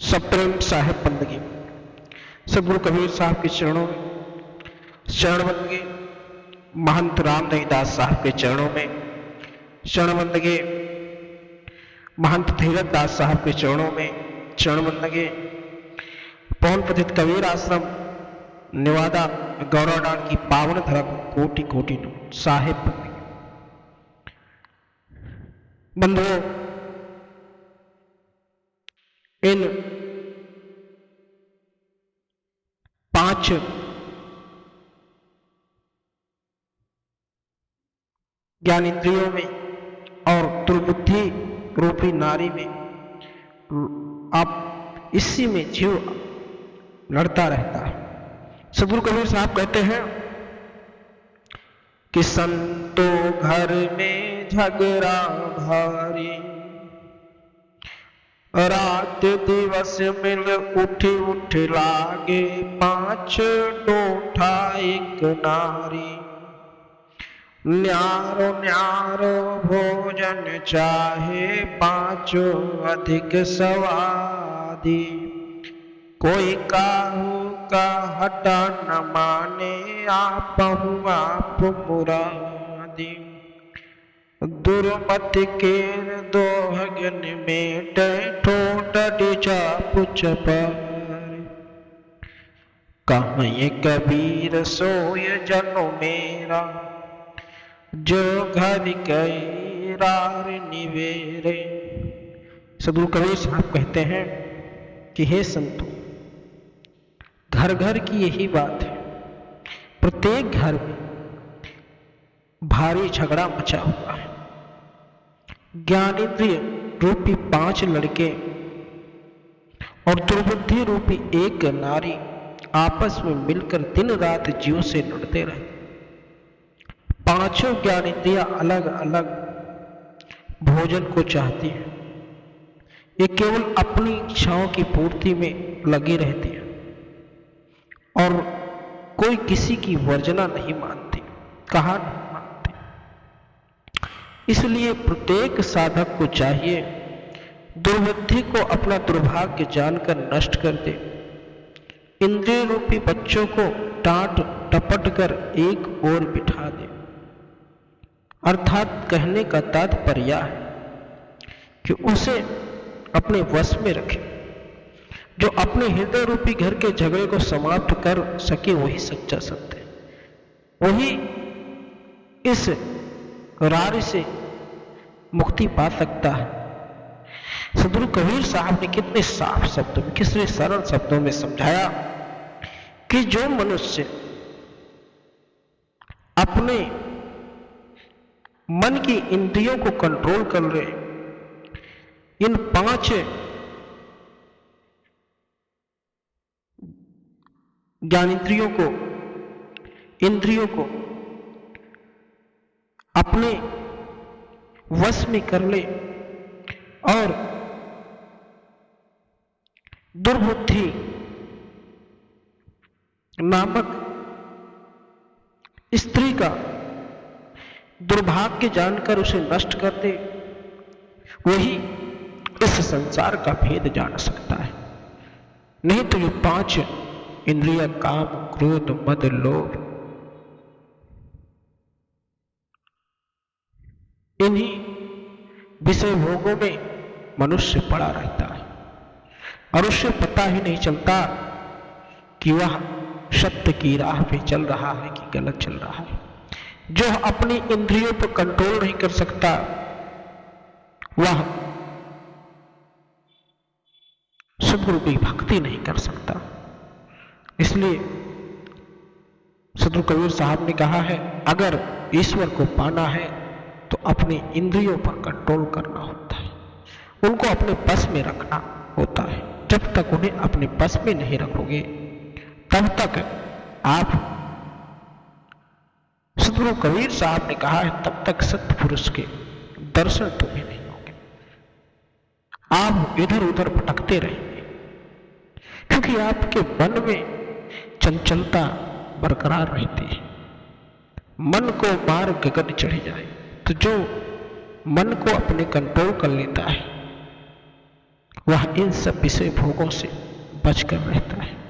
सप्रेम साहिब बंदगी। सदगुरु कबीर साहब के चरणों में शरण बंदगी, महंत रामदेव दास साहब के चरणों में शरण बंदगी, महंत धीरज दास साहब के चरणों में शरण बंदगी, पवन पतित कबीर आश्रम निवादा गौराडान की पावन धरा को कोटि कोटि साहिब बंदगी। बंधुओं, इन 5 ज्ञानेंद्रियों में और दुर्बुद्धि रूपी नारी में आप इसी में जीव लड़ता रहता है। सदगुरु कबीर साहब कहते हैं कि संतो घर में झगड़ा भारी, रात दिवस मिल उठ लागे 5 डोठा एक नारी। न्यारो न्यारो भोजन चाहे 5 अधिक स्वादी। कोई काहू का हटा न माने आपहु आप मुरादी। दुर्मत केर दोहगन में ठोट डिचा पुछ पर। कहाँ ये कबीर सोय जनो मेरा, जो घर गए रार निवेरे। सदगुरु कबीर साहब कहते हैं कि हे संतों, घर घर की यही बात है। प्रत्येक घर में भारी झगड़ा मचा हुआ है। ज्ञानेंद्रिय रूपी 5 लड़के और दुर्बुद्धि रूपी 1 नारी आपस में मिलकर दिन रात जीव से लड़ते रहते। 5 ज्ञानेंद्रियां अलग अलग भोजन को चाहती हैं। ये केवल अपनी इच्छाओं की पूर्ति में लगी रहती है और कोई किसी की वर्जना नहीं मानती, कहा नहीं मानती। इसलिए प्रत्येक साधक को चाहिए दुर्बुद्धि को अपना दुर्भाग्य जानकर नष्ट कर दे। इंद्रिय रूपी बच्चों को डांट टपट कर एक ओर बिठा दे। अर्थात कहने का तात्पर्य है कि उसे अपने वश में रखे। जो अपने हृदय रूपी घर के झगड़े को समाप्त कर सके वही सच्चा संत है। वही इस रार से मुक्ति पा सकता है। सदगुरु कबीर साहब ने कितने साफ शब्दों में, कितने सरल शब्दों में समझाया कि जो मनुष्य अपने मन की इंद्रियों को कंट्रोल कर ले, इन 5 ज्ञानेंद्रियों को, इंद्रियों को अपने वश में कर ले और दुर्बुद्धि नामक स्त्री का दुर्भाग्य जानकर उसे नष्ट कर दे, वही इस संसार का भेद जान सकता है। नहीं तो ये 5 इंद्रिय काम, क्रोध, मद, लोभ, इन्हीं विषय भोगों में मनुष्य पड़ा रहता है और उसे पता ही नहीं चलता कि वह सत्य की राह पे चल रहा है कि गलत चल रहा है। जो अपनी इंद्रियों पर कंट्रोल नहीं कर सकता, वह सदगुरु की भक्ति नहीं कर सकता। इसलिए सदगुरु कबीर साहब ने कहा है, अगर ईश्वर को पाना है तो अपने इंद्रियों पर कंट्रोल करना होता है, उनको अपने बस में रखना होता है। जब तक उन्हें अपने बस में नहीं रखोगे तब तक आप, सदगुरु कबीर साहब ने कहा है, तब तक सत्पुरुष के दर्शन तुम्हें नहीं होंगे। आप इधर उधर भटकते रहेंगे क्योंकि आपके मन में चंचलता बरकरार रहती है। मन को मार गगन चढ़ जाए, तो जो मन को अपने कंट्रोल कर लेता है वह इन सब विषय भोगों से बचकर रहता है।